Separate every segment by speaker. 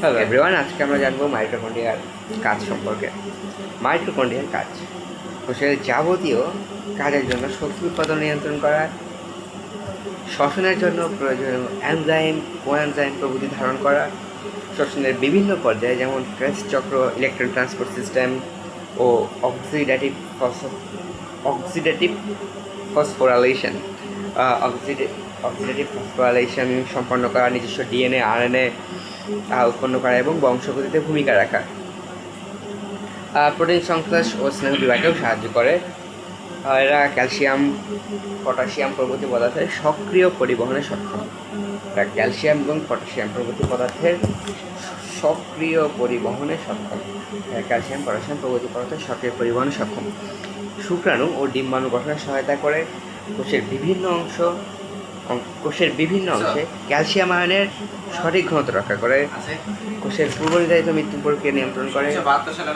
Speaker 1: Hello everyone, আজকে আমরা জানবো মাইটোকন্ড্রিয়ার কাজ সম্পর্কে। মাইটোকন্ড্রিয়ার কাজ কোষের যাবতীয় কাজের জন্য শক্তি উৎপাদন নিয়ন্ত্রণ করা, শ্বসনের জন্য প্রয়োজনীয় এনজাইম, কোএনজাইম প্রভৃতি ধারণ করা, শ্বসনের বিভিন্ন পর্যায়ে যেমন ক্রেস্ট চক্র, ইলেকট্রন ট্রান্সপোর্ট সিস্টেম ও oxidative oxidative phosphorylation oxidative phosphorylation সম্পন্ন করা, নিজস্ব ডিএনএ আরএনএ উৎপন্ন করা এবং বংশগতিতে ভূমিকা রাখা, প্রোটিন সংশ্লেষ ও স্নেহ বিভাগেও সাহায্য করে। এরা ক্যালসিয়াম, পটাশিয়াম প্রভৃতি পদার্থের সক্রিয় পরিবহনে সক্ষম। এরা ক্যালসিয়াম এবং পটাশিয়াম প্রভৃতি পদার্থের সক্রিয় পরিবহনে সক্ষম। ক্যালসিয়াম, পটাশিয়াম প্রভৃতি পদার্থের সক্রিয় পরিবহনে সক্ষম। শুক্রাণু ও ডিম্বাণু গঠনে সহায়তা করে। কোষের বিভিন্ন অংশে ক্যালসিয়াম আয়নের সঠিক ঘনত্ব রক্ষা করে। কোষের পূর্বনির্ধারিত মৃত্যু প্রক্রিয়া নিয়ন্ত্রণ করে।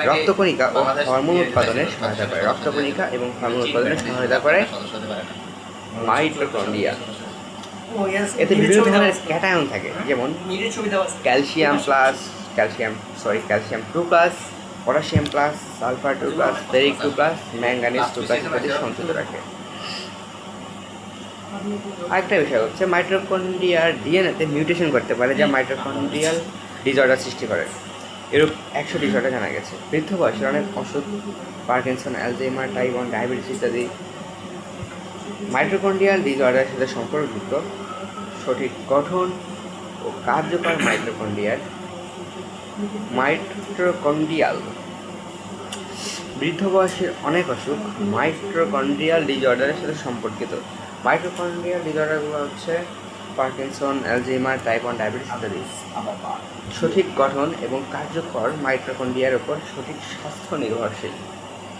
Speaker 1: রক্তকণিকা ও হরমোন উৎপাদনে সহায়তা করে। রক্তকণিকা এবং হরমোন উৎপাদনে সহায়তা করে মাইটোকন্ড্রিয়া। এতে বিভিন্ন ধরনের ক্যাটায়ন থাকে, যেমন calcium two plus, potassium plus, sulphur 2 plus, ferric 2 plus, manganese 2 plus ইত্যাদি সঞ্চিত রাখে। আরেকটা বিষয় হচ্ছে মাইটোকন্ড্রিয়ার ডিএনএতে মিউটেশন করতে পারে, যা মাইটোকন্ড্রিয়াল ডিসঅর্ডার সৃষ্টি করে। এরূপ 100 ডিসঅর্ডার জানা গেছে। বৃদ্ধ বয়সের অনেক অসুখ, পার্কিনসন, অ্যালজাইমার, টাইপ 1 ডায়াবেটিস ইত্যাদি মাইটোকন্ড্রিয়াল ডিসঅর্ডারের সাথে সম্পর্কযুক্ত। সঠিক গঠন ও কার্যকর মাইটোকন্ড্রিয়াল বৃদ্ধ বয়সের অনেক অসুখ মাইটোকন্ড্রিয়াল ডিসঅর্ডারের সাথে সম্পর্কিত। মাইটোকন্ড্রিয়াল ডিসঅর্ডারগুলো হচ্ছে পার্কিনসন, অ্যালজাইমার, টাইপ 1 ডায়াবেটিস ইত্যাদি। সঠিক গঠন এবং কার্যকর মাইটোকন্ড্রিয়ার উপর সঠিক স্বাস্থ্য নির্ভরশীল।